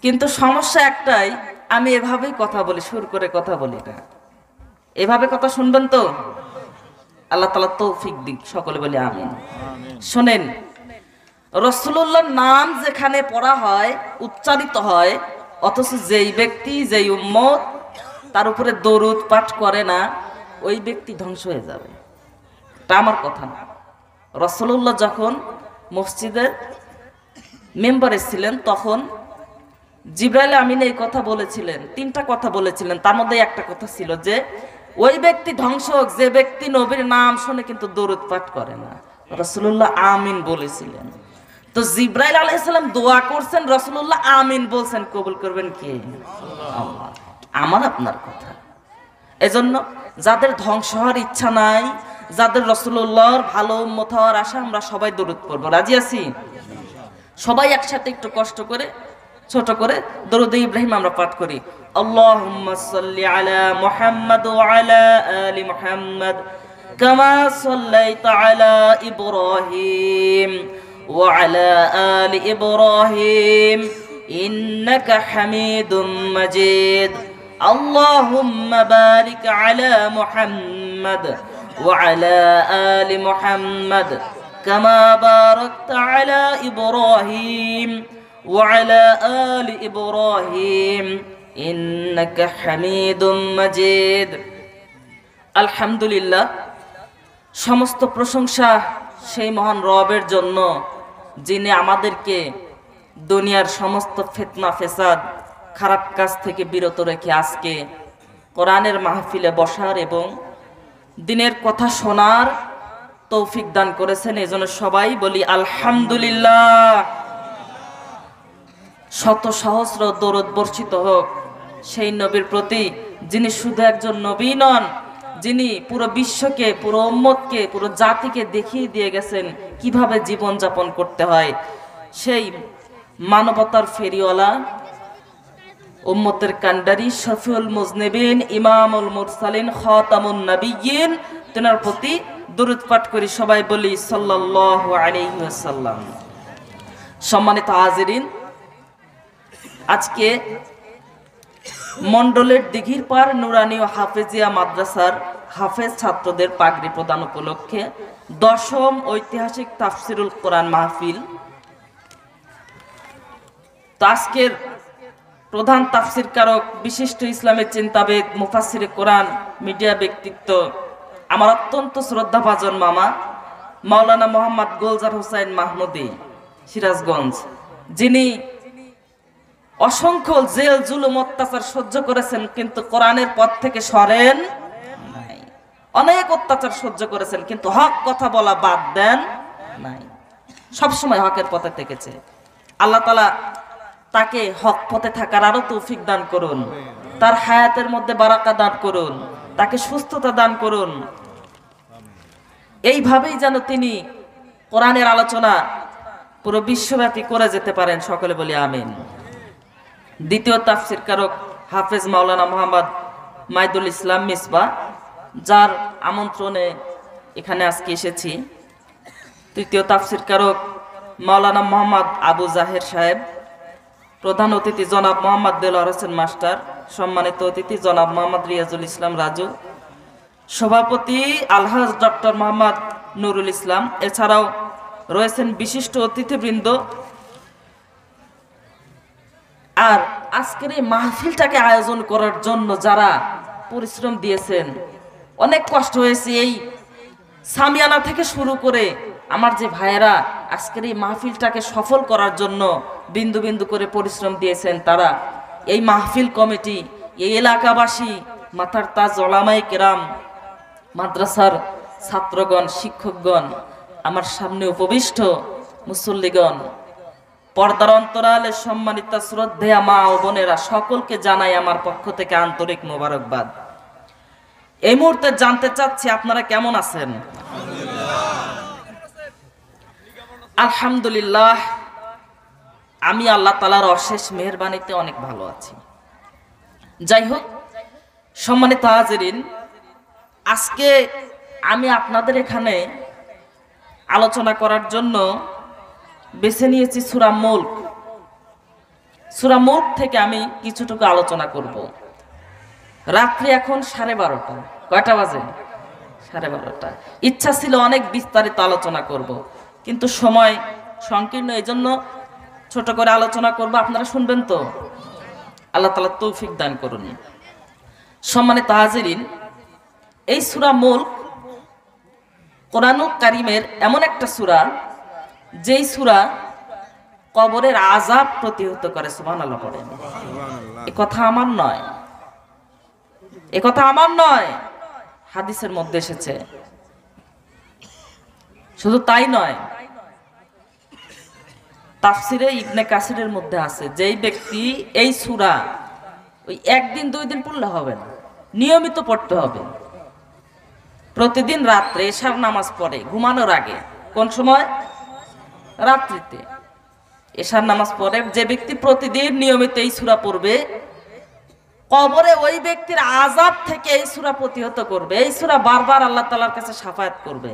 কিন্তু সমস্যা একটাই, আমি এভাবেই কথা বলি, সুর করে কথা বলি না। এভাবে কথা শুনবেন তো? আল্লাহ তাআলা তৌফিক দিক, সকলে বলি আমিন। শোনেন, রাসূলুল্লাহর নাম যেখানে পড়া হয়, উচ্চারিত হয়, অথচ যেই ব্যক্তি, যেই উম্মত তার উপরে দরুদ পাঠ করে না, ওই ব্যক্তি ধ্বংস হয়ে যাবে। এটা আমার কথা না। রাসূলুল্লাহ যখন মসজিদের মেম্বারে ছিলেন, তখন জিবরাইল আমিন এই কথা বলেছিলেন, 3টা কথা বলেছিলেন। তার মধ্যে একটা কথা ছিল যে ওই ব্যক্তি ধ্বংস হোক যে ব্যক্তি নবীর নাম শুনে কিন্তু দরুদ পাঠ করে না। রাসূলুল্লাহ আমিন বলেছিলেন। তো জিবরাইল আলাইহিস সালাম দোয়া করছেন, রাসূলুল্লাহ আমিন বলছেন, কবুল করবেন কে? আল্লাহ। আমার আপনার কথা। এজন্য যাদের ধ্বংস হওয়ার ইচ্ছা নাই, যাদের রাসূলুল্লাহর ভালো উম্মত হওয়ার আশা, আমরা সবাই দরুদ পড়ব। রাজি আছি? সবাই একসাথে একটু কষ্ট করে ছোট করে দরুদ ইব্রাহিম আমরা পাঠ করি। আল্লাহুম্মা সাল্লি আলা মুহাম্মাদ ওয়া আলা আলি মুহাম্মাদ কামা সাল্লাইতা আলা ইব্রাহিম ওয়া আলা আলি ইব্রাহিম ইন্নাকা হামিদুম মাজিদ। আল্লাহুম্মা বারিক আলা মুহাম্মাদ ওয়া আলা আলি মুহাম্মাদ কামা বারাকতা আলা ইব্রাহিম وعلى آل إبراهيم إنك حميد مجيد। আলহামদুলিল্লাহ, সমস্ত প্রশংসা সেই মহান রবের জন্য, যিনি আমাদেরকে দুনিয়ার সমস্ত ফিতনা ফেসাদ খারাপ কাজ থেকে বিরত রেখে আজকে কোরআনের মাহফিলে বসার এবং দিনের কথা শোনার তৌফিক দান করেছেন। এজন্য সবাই বলি আলহামদুলিল্লাহ। শত সহস্র দরুদ বর্ষিত হোক সেই নবীর প্রতি, যিনি শুধু একজন নবী নন, যিনি পুরো বিশ্বকে, পুরো উম্মতকে, পুরো জাতিকে দেখিয়ে দিয়ে গেছেন কিভাবে জীবন যাপন করতে হয়। সেই মানবতার ফেরিওয়ালা, উম্মতের কান্ডারি, শফিউল মুজনিবিন, ইমামুল মুরসালিন, খাতামুন নবিয়্যিন, তেনার প্রতি দরুদ পাঠ করি। সবাই বলি সাল্লাল্লাহু আলাইহি ওয়াসাল্লাম। সম্মানিত হাজিরিন, আজকে মন্ডলের দিঘির পার নুরানি ও হাফেজিয়া মাদ্রাসার হাফেজ ছাত্রদের পাগড়ি প্রদান উপলক্ষে 10ম ঐতিহাসিক তাফসিরুল কোরআন মাহফিল। তো আজকের প্রধান তাফসির কারক, বিশিষ্ট ইসলামের চিন্তাবিদ, মুফাসসিরে কোরআন, মিডিয়া ব্যক্তিত্ব, আমার অত্যন্ত শ্রদ্ধাভাজন মামা মাওলানা মোহাম্মদ গুলজার হোসেন মাহমুদি, সিরাজগঞ্জ, যিনি অসংখ্য জেল জুলুম অত্যাচার সহ্য করেছেন, কিন্তু কোরআনের পথ থেকে সরেন নাই। অনেক অত্যাচার সহ্য করেছেন, কিন্তু হক কথা বলা বাদ দেন নাই। সবসময় হকের পথে থেকেছে। আল্লাহ তাআলা তাকে হক পথে থাকার আরো তৌফিক দান করুন, তার হায়াতের মধ্যে বারাকা দান করুন, তাকে সুস্থতা দান করুন। এইভাবেই যেন তিনি কোরআনের আলোচনা পুরো বিশ্বব্যাপী করে যেতে পারেন। সকলে বলি আমিন। দ্বিতীয় তাফসির কারক হাফেজ মাওলানা মোহাম্মদ মাইদুল ইসলাম মিসবাহ, যার আমন্ত্রণে এখানে আজকে এসেছি। তৃতীয় তাফসির কারক মাওলানা মোহাম্মদ আবু জাহের সাহেব। প্রধান অতিথি জনাব মোহাম্মদ দেলোয়ার হোসেন মাস্টার। সম্মানিত অতিথি জনাব মোহাম্মদ রিয়াজুল ইসলাম রাজু। সভাপতি আলহাজ ডক্টর মোহাম্মদ নুরুল ইসলাম। এছাড়াও রয়েছেন বিশিষ্ট অতিথিবৃন্দ। আর আজকের এই মাহফিলটাকে আয়োজন করার জন্য যারা পরিশ্রম দিয়েছেন, অনেক কষ্ট হয়েছে। এই সামিয়ানা থেকে শুরু করে আমার যে ভাইয়েরা আজকের এই মাহফিলটাকে সফল করার জন্য বিন্দু বিন্দু করে পরিশ্রম দিয়েছেন, তারা, এই মাহফিল কমিটি, এই এলাকাবাসী, মাথার তাজ ওলামায়ে কেরাম, মাদ্রাসার ছাত্রগণ, শিক্ষকগণ, আমার সামনে উপবিষ্ট মুসল্লিগণ, পর্দার অন্তরালে সম্মানিত শ্রদ্ধেয়া মা ও বোনেরা, সকলকে জানাই আমার পক্ষ থেকে আন্তরিক মোবারকবাদ। এই মুহূর্তে জানতে চাচ্ছি আপনারা কেমন আছেন? আলহামদুলিল্লাহ, আমি আল্লাহ তাআলার অশেষ মেহেরবানিতে অনেক ভালো আছি। যাই হোক, সম্মানিত হাজিরিন, আজকে আমি আপনাদের এখানে আলোচনা করার জন্য বেছে নিয়েছি সূরা মুলক। সূরা মুলক থেকে আমি কিছুটুকু আলোচনা করব। রাত্রি এখন 12:30। কয়টা বাজে? 12:30। ইচ্ছা ছিল অনেক বিস্তারিত আলোচনা করব, কিন্তু সময় সংকীর্ণ, এই জন্য ছোট করে আলোচনা করব। আপনারা শুনবেন তো? আল্লাহ তাআলা তৌফিক দান করুন। সম্মানিত হাজিরিন, এই সূরা মুলক কোরআনুল কারীমের এমন একটা সূরা, যেই সূরা কবরের আযাব প্রতিহত করে। সুবহানাল্লাহ পড়েন। এ কথা আমার নয়, এ কথা আমার নয়, হাদিসের মধ্যে এসেছে। শুধু তাই নয়, তাফসিরে ইবনে কাসিরের মধ্যে আছে, যেই ব্যক্তি এই সূরা ওই একদিন 2 দিন পড়লে হবে না, নিয়মিত পড়তে হবে। প্রতিদিন রাত্রে এশার নামাজ পড়ে ঘুমানোর আগে। কোন সময়? রাত্রিতে এশার নামাজ পড়ে যে ব্যক্তি প্রতিদিন নিয়মিত এই সূরা পড়বে, কবরে ওই ব্যক্তির আযাব থেকে এই সূরা প্রতিহত করবে। এই সূরা বারবার আল্লাহ তাআলার কাছে শাফায়াত করবে।